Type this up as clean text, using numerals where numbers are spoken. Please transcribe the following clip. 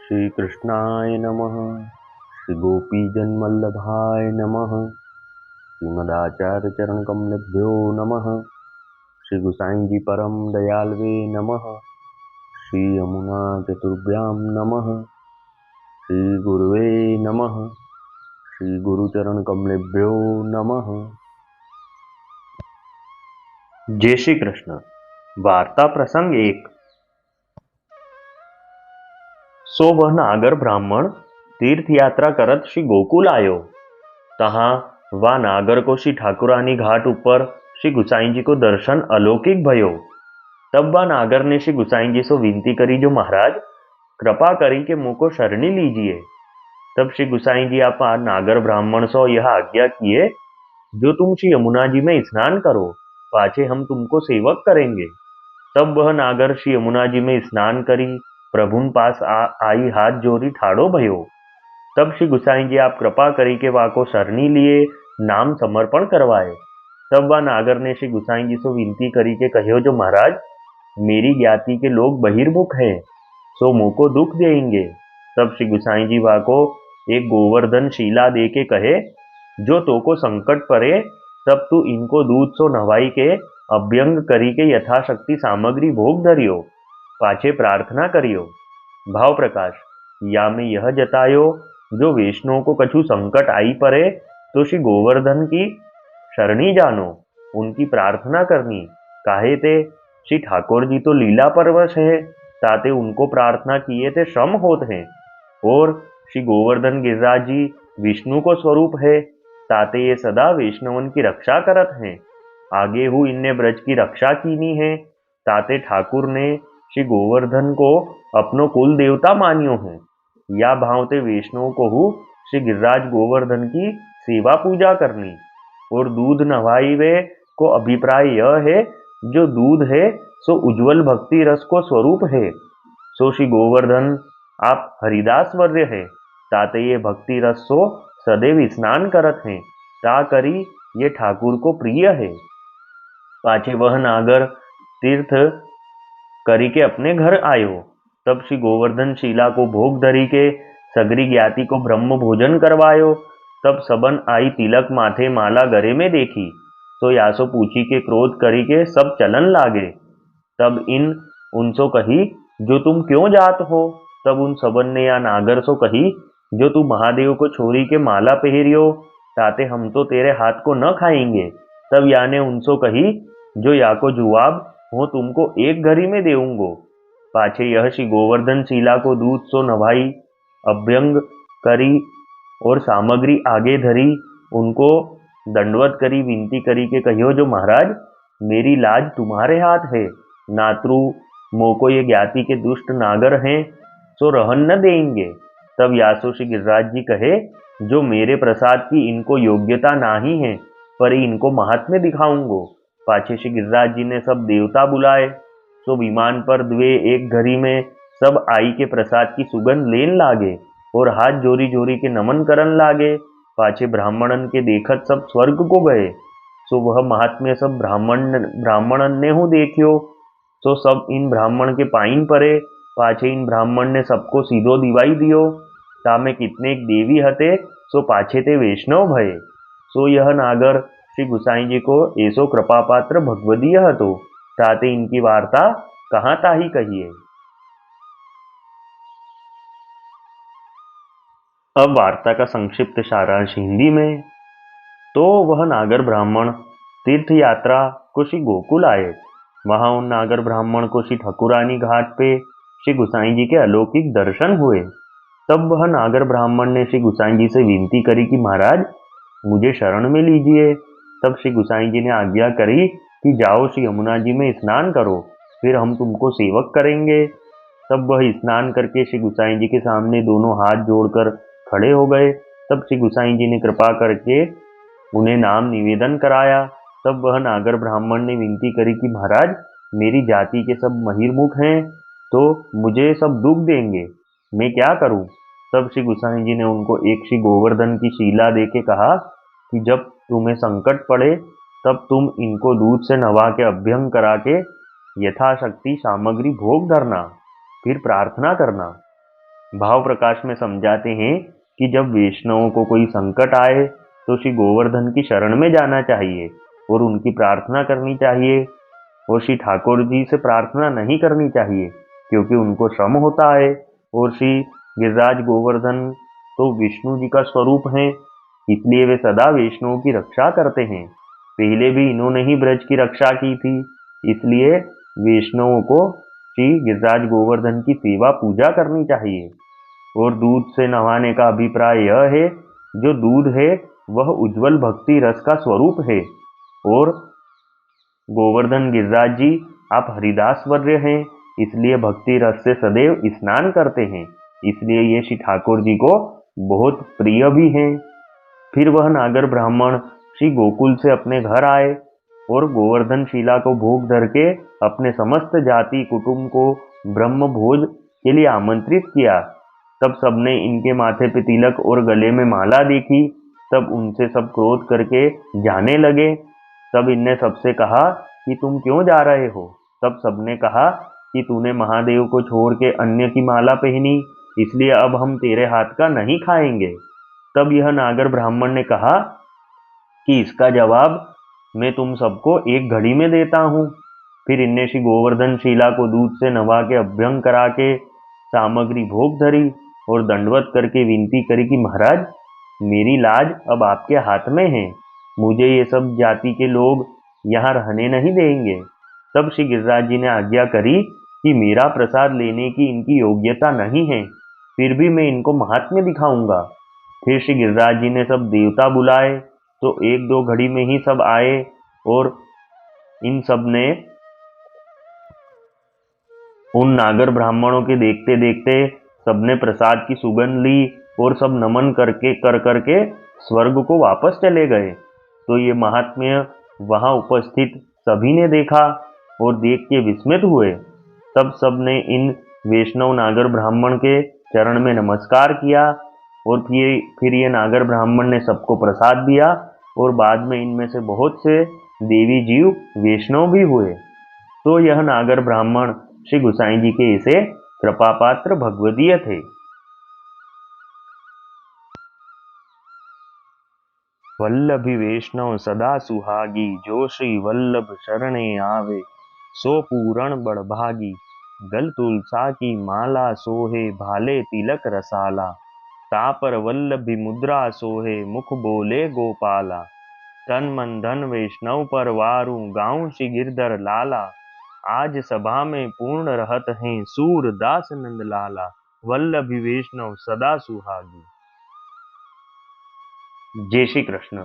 श्री कृष्णाय नमः। श्री गोपीजनवल्लभाय नमः। श्रीमदाचार्य चरण कमलेभ्यो नमः। श्री गुसाई जी परम दयालवे नमः। श्री यमुना चतुर्भ्यां नमः। श्री गुरुवे नमः। श्री गुरुचरण कमलेभ्यो नमः। जय श्री कृष्ण। वार्ता प्रसंग 1। सो वह नागर ब्राह्मण तीर्थ यात्रा करत श्री गोकुल आयो। तहाँ वा नागर को श्री ठाकुरानी घाट ऊपर श्री गुसाई जी को दर्शन अलौकिक भयो। तब वह नागर ने श्री गुसाई जी से विनती करी, जो महाराज कृपा करी के मुँह को शरणी लीजिए। तब श्री गुसाई जी आप नागर ब्राह्मण सो यह आज्ञा किए, जो तुम श्री यमुना जी में स्नान करो, पाछे हम तुमको सेवक करेंगे। तब वह नागर श्री यमुना जी में स्नान करी प्रभुन पास आई हाथ जोड़ी ठाड़ो भयो। तब श्री गुसाई जी आप कृपा करी के वाको शरणी लिए नाम समर्पण करवाए। तब वह नागर ने श्री गुसाई जी से विनती करी के कहो, जो महाराज मेरी ज्ञाति के लोग बहिर्मुख हैं, सो मुँह को दुख देंगे। तब श्री गुसाई जी वाको एक गोवर्धन शीला दे के कहे, जो तो को संकट पड़े तब तू इनको दूध सो नवाई के अभ्यंग करी के यथाशक्ति सामग्री भोग धरियो, पाछे प्रार्थना करियो। भाव प्रकाश या में यह जतायो, जो वैष्णव को कछु संकट आई पड़े तो श्री गोवर्धन की शरणी जानो, उनकी प्रार्थना करनी। काहे ते श्री ठाकुर जी तो लीला परवश है, ताते उनको प्रार्थना किए थे श्रम होत हैं। और श्री गोवर्धन गिरिराज जी विष्णु को स्वरूप है, ताते ये सदा वैष्णवन की रक्षा करत हैं। आगे हु इनने ब्रज की रक्षा कीनी है, ताते ठाकुर ने श्री गोवर्धन को अपनो कुल देवता मानियो है। या भावते वैष्णव को हु श्री गिरिराज गोवर्धन की सेवा पूजा करनी। और दूध नवाई वे को अभिप्राय यह है, जो दूध है सो उज्जवल भक्ति रस को स्वरूप है। सो श्री गोवर्धन आप हरिदास वर्य है, ताते ये भक्ति रस सो सदैव स्नान करत हैं, ता करी ये ठाकुर को प्रिय है। पाछे वह नागर तीर्थ करी के अपने घर आयो। तब श्री गोवर्धन शीला को भोग धरी के सगरी ज्ञाति को ब्रह्म भोजन करवायो। तब सबन आई तिलक माथे माला गरे में देखी, तो यासो पूछी के क्रोध करी के सब चलन लागे। तब इन उनसो कही, जो तुम क्यों जात हो। तब उन सबन ने या नागर सो कही, जो तू महादेव को छोरी के माला पहरियो, ताते हम तो तेरे हाथ को न खाएंगे। तब या ने उनसो कही, जो या को जुआब हो तुमको एक घड़ी में देऊंगो। पाछे यह श्री गोवर्धन शीला को दूध सो नभाई अभ्यंग करी और सामग्री आगे धरी, उनको दंडवत करी विनती करी के कहियो, जो महाराज मेरी लाज तुम्हारे हाथ है, नातृ मोको ये ज्ञाति के दुष्ट नागर हैं, सो रहन न देंगे। तब यासो श्री गिरिराज जी कहे, जो मेरे प्रसाद की इनको योग्यता नाही है, पर इनको महात्म्य दिखाऊंगो। पाछे श्री गिरिराज जी ने सब देवता बुलाए, सो विमान पर द्वे एक घड़ी में सब आई के प्रसाद की सुगंध लेन लागे और हाथ जोरी जोरी के नमन करन लागे। पाछे ब्राह्मणन के देखत सब स्वर्ग को गए। सो वह महात्म्य सब ब्राह्मणन ने हूँ देखियो। सो सब इन ब्राह्मण के पाइन परे। पाछे इन ब्राह्मण ने सबको सीधो दिवाई दियो। तामे कितने देवी हते, सो पाछे ते वैष्णव भये। सो यह नागर श्री गुसाई जी को ऐसो कृपापात्र भगवदीय हतो, ताते इनकी वार्ता कहाँ ताही कहिए। अब वार्ता का संक्षिप्त सारांश हिंदी में। तो वह नागर ब्राह्मण तीर्थ यात्रा को श्री गोकुल आए। वहां उन नागर ब्राह्मण को श्री ठकुरानी घाट पे श्री गुसाई जी के अलौकिक दर्शन हुए। तब वह नागर ब्राह्मण ने श्री गुसाई जी से विनती करी कि महाराज मुझे शरण में लीजिए। तब श्री गुसाई जी ने आज्ञा करी कि जाओ श्री यमुना जी में स्नान करो, फिर हम तुमको सेवक करेंगे। तब वह स्नान करके श्री गुसाई जी के सामने दोनों हाथ जोड़कर खड़े हो गए। तब श्री गुसाई जी ने कृपा करके उन्हें नाम निवेदन कराया। तब वह नागर ब्राह्मण ने विनती करी कि महाराज मेरी जाति के सब बहिर्मुख हैं, तो मुझे सब दुख देंगे, मैं क्या करूं। तब श्री गुसाई जी ने उनको एक श्री गोवर्धन की शीला दे के कहा कि जब तुम्हें संकट पड़े तब तुम इनको दूध से नवा के अभ्यंग करा के यथाशक्ति सामग्री भोग धरना, फिर प्रार्थना करना। भाव प्रकाश में समझाते हैं कि जब वैष्णवों को कोई संकट आए तो श्री गोवर्धन की शरण में जाना चाहिए और उनकी प्रार्थना करनी चाहिए, और श्री ठाकुर जी से प्रार्थना नहीं करनी चाहिए क्योंकि उनको श्रम होता है। और श्री गिरिराज गोवर्धन तो विष्णु जी का स्वरूप हैं, इसलिए वे सदा वैष्णवों की रक्षा करते हैं। पहले भी इन्होंने ही ब्रज की रक्षा की थी, इसलिए वैष्णवों को श्री गिरिराज गोवर्धन की सेवा पूजा करनी चाहिए। और दूध से नहाने का अभिप्राय यह है, जो दूध है वह उज्जवल भक्ति रस का स्वरूप है, और गोवर्धन गिरिराज जी आप हरिदास वर्य हैं, इसलिए भक्ति रस से सदैव स्नान करते हैं, इसलिए ये श्री ठाकुर जी को बहुत प्रिय भी हैं। फिर वह नागर ब्राह्मण श्री गोकुल से अपने घर आए और गोवर्धन शिला को भोग धर के अपने समस्त जाति कुटुंब को ब्रह्म भोज के लिए आमंत्रित किया। तब सबने इनके माथे पे तिलक और गले में माला देखी, तब उनसे सब क्रोध करके जाने लगे। तब इनने सबसे कहा कि तुम क्यों जा रहे हो? तब सबने कहा कि तूने महादेव को छोड़ के अन्य की माला पहनी, इसलिए अब हम तेरे हाथ का नहीं खाएंगे। तब यह नागर ब्राह्मण ने कहा कि इसका जवाब मैं तुम सबको एक घड़ी में देता हूँ। फिर इनने श्री गोवर्धन शिला को दूध से नवा के अभ्यंग करा के सामग्री भोग धरी और दंडवत करके विनती करी कि महाराज, मेरी लाज अब आपके हाथ में है, मुझे ये सब जाति के लोग यहाँ रहने नहीं देंगे। तब श्री गिरिराज जी ने आज्ञा करी कि मेरा प्रसाद लेने की इनकी योग्यता नहीं है, फिर भी मैं इनको महात्म्य दिखाऊंगा। फिर श्री गिरिराज जी ने सब देवता बुलाए, तो एक दो घड़ी में ही सब आए, और इन सब ने उन नागर ब्राह्मणों के देखते देखते सबने प्रसाद की सुगंध ली और सब नमन करके स्वर्ग को वापस चले गए। तो ये महात्म्य वहां उपस्थित सभी ने देखा और देख के विस्मित हुए। तब सबने इन वैष्णव नागर ब्राह्मण के चरण में नमस्कार किया, और फिर ये नागर ब्राह्मण ने सबको प्रसाद दिया, और बाद में इनमें से बहुत से देवी जीव वैष्णव भी हुए। तो यह नागर ब्राह्मण श्री गुसाई जी के इसे कृपापात्र भगवदीय थे। वल्लभी वैष्णव सदा सुहागी, जो श्री वल्लभ शरणे आवे, सो पूरण बड़भागी। गल तुलसा की माला सोहे, भाले तिलक रसाला। तापर वल्लभी मुद्रा सोहे, मुख बोले गोपाला। तन मन धन वैष्णव पर वारू, गाऊं श्री गिरधर लाला। आज सभा में पूर्ण रहत हैं, सूरदास नंद लाला। वल्लभी वैष्णव सदा सुहागी। जय श्री कृष्ण।